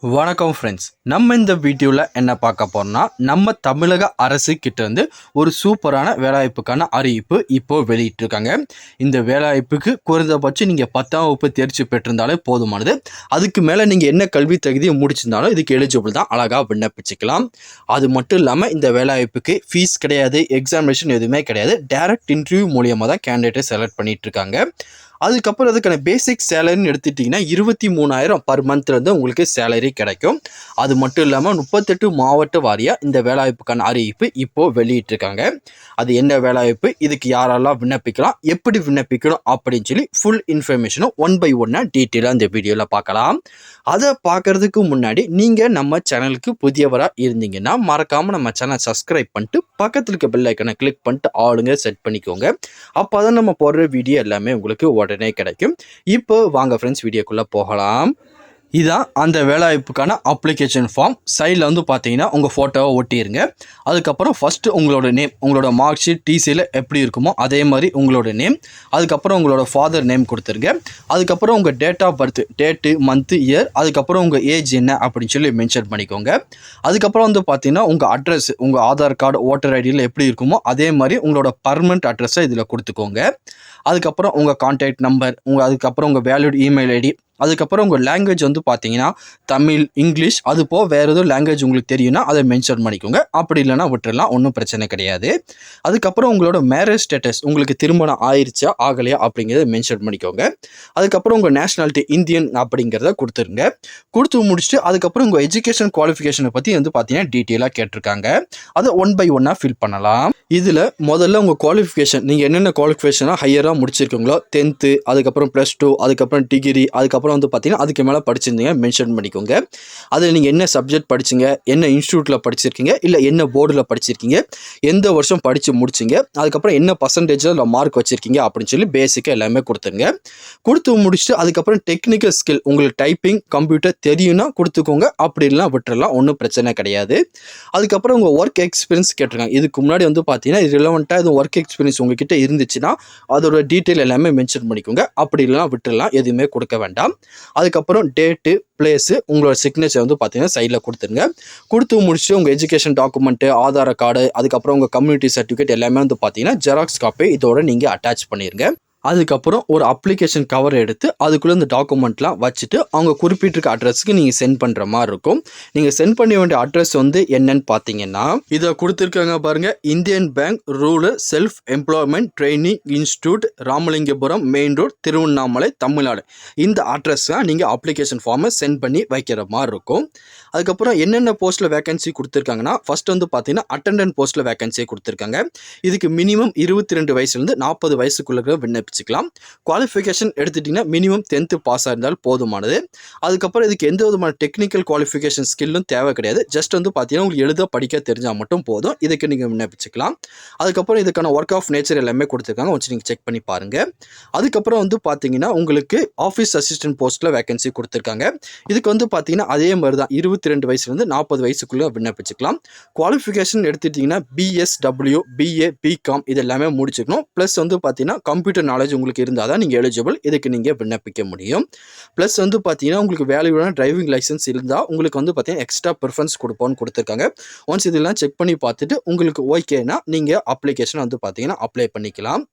வணக்கம் ஃப்ரெண்ட்ஸ், நம்ம இந்த வீடியோவில் என்ன பார்க்க போறோம்னா, நம்ம தமிழக அரசு கிட்ட இருந்து ஒரு சூப்பரான வேலைவாய்ப்புக்கான அறிவிப்பு இப்போ வெளியிட்டிருக்காங்க. இந்த வேலைவாய்ப்புக்கு குறைந்தபட்சம் நீங்கள் 10ஆம் வகுப்பு தேர்ச்சி பெற்றிருந்தாலே போதுமானது. அதுக்கு மேலே நீங்கள் என்ன கல்வி தகுதியை முடிச்சிருந்தாலும் இதுக்கு எலிஜிபிள் தான், அழகாக விண்ணப்பிச்சுக்கலாம். அது மட்டும் இல்லாமல் இந்த வேலைவாய்ப்புக்கு ஃபீஸ் கிடையாது, எக்ஸாமினேஷன் எதுவுமே கிடையாது. டைரக்ட் இன்டர்வியூ மூலியமாக தான் கேண்டிடேட்டை செலக்ட் பண்ணிட்டு இருக்காங்க. அதுக்கப்புறம் அதுக்கான பேசிக் சேலரின்னு எடுத்துட்டிங்கன்னா 23,000 பர் மந்த்லேருந்து உங்களுக்கு சேலரி கிடைக்கும். அது மட்டும் இல்லாமல் 38 மாவட்ட வாரியாக இந்த வேலைவாய்ப்புக்கான அறிவிப்பு இப்போது வெளியிட்டிருக்காங்க. அது என்ன வேலைவாய்ப்பு, இதுக்கு யாரெல்லாம் விண்ணப்பிக்கலாம், எப்படி விண்ணப்பிக்கணும் அப்படின்னு சொல்லி ஃபுல் இன்ஃபர்மேஷனும் ஒன் பை ஒன்னாக டீட்டெயிலாக இந்த வீடியோவில் பார்க்கலாம். அதை பார்க்குறதுக்கு முன்னாடி நீங்கள் நம்ம சேனலுக்கு புதியவராக இருந்தீங்கன்னா மறக்காமல் நம்ம சேனல் சப்ஸ்கிரைப் பண்ணிட்டு பக்கத்தில் இருக்க பெல் ஐக்கனை கிளிக் பண்ணிட்டு ஆளுங்க செட் பண்ணிக்கோங்க. அப்போ தான் நம்ம போடுற வீடியோ எல்லாமே உங்களுக்கு உடனே கிடைக்கும். இப்போ வாங்க ஃப்ரெண்ட்ஸ், வீடியோக்குள்ளே போகலாம். இதான் அந்த வேலைவாய்ப்புக்கான அப்ளிகேஷன் ஃபார்ம். சைடில் வந்து பார்த்தீங்கன்னா உங்கள் ஃபோட்டோவை ஒட்டிடுங்க. அதுக்கப்புறம் ஃபஸ்ட்டு உங்களோட நேம், உங்களோட மார்க் ஷீட் டிசியில் எப்படி இருக்குமோ அதே மாதிரி உங்களோட நேம், அதுக்கப்புறம் உங்களோட ஃபாதர் நேம் கொடுத்துருங்க. அதுக்கப்புறம் உங்கள் date of birth, date, month, year, அதுக்கப்புறம் உங்கள் ஏஜ் என்ன அப்படின்னு சொல்லி மென்ஷன் பண்ணிக்கோங்க. அதுக்கப்புறம் வந்து பார்த்தீங்கன்னா உங்கள் அட்ரஸ், உங்கள் ஆதார் கார்டு, ஓட்டர் ஐடியில் எப்படி இருக்குமோ அதே மாதிரி உங்களோட பர்மனெண்ட் அட்ரஸை இதில் கொடுத்துக்கோங்க. அதுக்கப்புறம் உங்கள் கான்டாக்ட் நம்பர், அதுக்கப்புறம் உங்கள் வேலிட் இமெயில் ஐடி, அதுக்கப்புறம் உங்கள் லாங்குவேஜ் வந்து பார்த்தீங்கன்னா தமிழ், இங்கிலீஷ், அது போக வேறு எதுவும் லாங்குவேஜ் உங்களுக்கு தெரியும்னா அதை மென்ஷன் பண்ணிக்கோங்க. அப்படி இல்லைனா விட்டுறலாம், ஒன்றும் பிரச்சனை கிடையாது. அதுக்கப்புறம் உங்களோட மேரேஜ் ஸ்டேட்டஸ், உங்களுக்கு திருமணம் ஆயிடுச்சா ஆகலையா அப்படிங்கிறத மென்ஷன் பண்ணிக்கோங்க. அதுக்கப்புறம் உங்கள் நேஷனாலிட்டி இந்தியன் அப்படிங்கிறத கொடுத்துருங்க. கொடுத்து முடிச்சுட்டு அதுக்கப்புறம் உங்கள் எஜுகேஷன் குவாலிஃபிகேஷனை பற்றி வந்து பார்த்தீங்கன்னா டீட்டெயிலாக கேட்டிருக்காங்க. அதை ஒன் பை ஒன்னாக ஃபில் பண்ணலாம். இதில் முதல்ல உங்கள் குவாலிஃபிகேஷன், நீங்கள் என்னென்ன குவாலிஃபிகேஷனாக ஹையராக முடிச்சிருக்கீங்களோ, 10th, அதுக்கப்புறம் +2, அதுக்கப்புறம் டிகிரி, அதுக்கப்புறம் வந்து பார்த்தீங்கன்னா அதுக்கு மேலே படிச்சிருந்தீங்க மென்ஷன் பண்ணிக்கோங்க. அதில் நீங்கள் என்ன சப்ஜெக்ட் படிச்சிங்க, என்ன இன்ஸ்டியூட்டில் படிச்சிருக்கீங்க, இல்லை என்ன போர்டில் படிச்சிருக்கீங்க, எந்த வருஷம் படித்து முடிச்சிங்க, அதுக்கப்புறம் என்ன பர்சன்டேஜில் மார்க் வச்சுருக்கீங்க அப்படின்னு சொல்லி பேசிக்காக எல்லாமே கொடுத்துருங்க. கொடுத்து முடிச்சுட்டு அதுக்கப்புறம் டெக்னிக்கல் ஸ்கில், உங்களுக்கு டைப்பிங், கம்ப்யூட்டர் தெரியும்னா கொடுத்துக்கோங்க. அப்படி இல்லைனா விட்டுறலாம், ஒன்றும் பிரச்சனை கிடையாது. அதுக்கப்புறம் உங்கள் ஒர்க் எக்ஸ்பீரியன்ஸ் கேட்டிருக்காங்க. இதுக்கு முன்னாடி வந்து பார்த்தீங்கன்னா ரிலவெண்ட்டாக எதுவும் ஒர்க் எக்ஸ்பீரியன்ஸ் உங்ககிட்ட இருந்துச்சுன்னா அதோட டீட்டெயில் எல்லாமே மென்ஷன் பண்ணிக்கோங்க. அப்படி இல்லைனா விட்டுறலாம், எதுவுமே கொடுக்க வேண்டாம். அதுக்கப்புறம் டேட்டு, பிளேஸு, உங்களோட சிக்னேச்சர் வந்து பார்த்தீங்கன்னா சைடில் கொடுத்துருங்க. கொடுத்து முடிச்சுட்டு உங்கள் எஜுகேஷன் டாக்குமெண்ட்டு, ஆதார் கார்டு, அதுக்கப்புறம் உங்கள் கம்யூனிட்டி சர்டிஃபிகேட் எல்லாமே வந்து பார்த்தீங்கன்னா ஜெராக்ஸ் காப்பி இதோட நீங்கள் அட்டாச் பண்ணிடுங்க. அதுக்கப்புறம் ஒரு அப்ளிகேஷன் கவர் எடுத்து அதுக்குள்ளே இந்த டாக்குமெண்ட்லாம் வச்சுட்டு அவங்க குறிப்பிட்டிருக்க அட்ரஸுக்கு நீங்கள் சென்ட் பண்ணுற மாதிரி இருக்கும். நீங்கள் சென்ட் பண்ண வேண்டிய அட்ரஸ் வந்து என்னன்னு பார்த்தீங்கன்னா இதை கொடுத்துருக்காங்க பாருங்கள், Indian bank rural self employment training institute, Ramalingapuram main road, Tiruvannamalai, Tamil Nadu. இந்த அட்ரஸ் தான் நீங்கள் அப்ளிகேஷன் ஃபார்மை சென்ட் பண்ணி வைக்கிற மாதிரி இருக்கும். அதுக்கப்புறம் என்னென்ன போஸ்ட்டில் வேகன்சி கொடுத்துருக்காங்கன்னா ஃபஸ்ட் வந்து பார்த்தீங்கன்னா அட்டெண்டன்ட் போஸ்ட்டில் வேகன்சியை கொடுத்துருக்காங்க. இதுக்கு மினிமம் 22 வயசுலேருந்து 40 வயசுக்குள்ள விண்ணப்பிச்சுக்கலாம். குவாலிஃபிகேஷன் எடுத்துட்டிங்கன்னா மினிமம் 10th பாஸ் இருந்தால் போதுமானது. அதுக்கப்புறம் இதுக்கு எந்த விதமான டெக்னிக்கல் குவாலிஃபிகேஷன் ஸ்கில்லும் தேவை கிடையாது. ஜஸ்ட் வந்து பார்த்தீங்கன்னா உங்களுக்கு எழுத படிக்க தெரிஞ்சால் மட்டும் போதும், இதுக்கு நீங்கள் விண்ணப்பிச்சுக்கலாம். அதுக்கப்புறம் இதுக்கான ஒர்க் ஆஃப் நேச்சர் எல்லாமே கொடுத்துருக்காங்க, கொஞ்சம் நீங்கள் செக் பண்ணி பாருங்கள். அதுக்கப்புறம் வந்து பார்த்தீங்கன்னா உங்களுக்கு ஆஃபீஸ் அசிஸ்டன்ட் போஸ்ட்டில் வேகன்சி கொடுத்துருக்காங்க. இதுக்கு வந்து பார்த்தீங்கன்னா அதே மாதிரி தான் 22 வயசுலேருந்து 40 வயசுக்குள்ளே விண்ணப்பிச்சுக்கலாம். குவாலிஃபிகேஷன் எடுத்துட்டிங்கன்னா BSW, BA, BCom இது எல்லாமே முடிச்சுக்கணும். ப்ளஸ் வந்து பார்த்தீங்கன்னா கம்ப்யூட்டர் நாலேஜ் உங்களுக்கு இருந்தால் தான் நீங்கள் எலிஜிபிள், இதுக்கு நீங்கள் விண்ணப்பிக்க முடியும். ப்ளஸ் வந்து பார்த்தீங்கன்னா உங்களுக்கு வேல்யூவான டிரைவிங் லைசன்ஸ் இருந்தால் உங்களுக்கு வந்து பார்த்தீங்கன்னா எக்ஸ்ட்ரா ப்ரிஃபரன்ஸ் கொடுப்போம்னு கொடுத்துருக்காங்க. ஒன்ஸ் இதெல்லாம் செக் பண்ணி பார்த்துட்டு உங்களுக்கு ஓகேனா நீங்கள் அப்ளிகேஷன் வந்து பார்த்தீங்கன்னா அப்ளை பண்ணிக்கலாம்.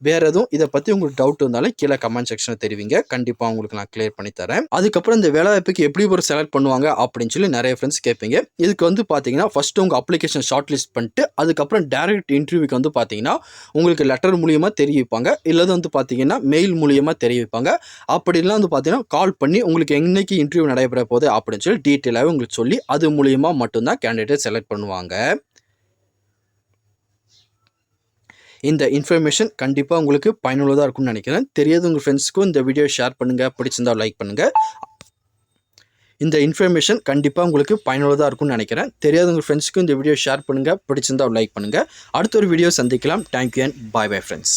வேறு எதுவும் இதை பற்றி உங்களுக்கு டவுட் இருந்தாலும் கீழே கமெண்ட் செக்ஷனில் தெரிவிங்க, கண்டிப்பாக உங்களுக்கு நான் கிளியர் பண்ணி தரேன். அதுக்கப்புறம் இந்த வேலைவாய்ப்புக்கு எப்படி ஒரு செலக்ட் பண்ணுவாங்க அப்படின்னு சொல்லி நிறைய ஃப்ரெண்ட்ஸ் கேட்பீங்க. இதுக்கு வந்து பார்த்தீங்கன்னா ஃபஸ்ட்டு உங்கள் அப்ளிகேஷன் ஷார்ட் லிஸ்ட் பண்ணிட்டு அதுக்கப்புறம் டைரக்ட் இன்டர்வியூக்கு வந்து பார்த்தீங்கன்னா உங்களுக்கு லெட்டர் மூலியமாக தெரிவிப்பாங்க, இல்லது வந்து பார்த்தீங்கன்னா மெயில் மூலியமாக தெரிவிப்பாங்க. அப்படிலாம் வந்து பார்த்தீங்கன்னா கால் பண்ணி உங்களுக்கு என்னைக்கு இன்டர்வியூ நடைபெற போகுது அப்படின்னு சொல்லி டீட்டெயிலாகவே உங்களுக்கு சொல்லி அது மூலியமாக மட்டும்தான் கேண்டிடேட் செலக்ட் பண்ணுவாங்க. இந்த இன்ஃபர்மேஷன் கண்டிப்பாக உங்களுக்கு பயனுள்ளதாக இருக்கும்னு நினைக்கிறேன். தெரியாத உங்கள் ஃப்ரெண்ட்ஸ்க்கும் இந்த வீடியோ ஷேர் பண்ணுங்கள், பிடிச்சிருந்தால் லைக் பண்ணுங்கள். இந்த இன்ஃபர்மேஷன் கண்டிப்பாக உங்களுக்கு பயனுள்ளதாக இருக்கும்னு நினைக்கிறேன். தெரியாத உங்கள் ஃப்ரெண்ட்ஸ்க்கும் இந்த வீடியோ ஷேர் பண்ணுங்கள், பிடிச்சிருந்தால் லைக் பண்ணுங்கள். அடுத்த ஒரு வீடியோ சந்திக்கலாம். Thank you and bye bye friends.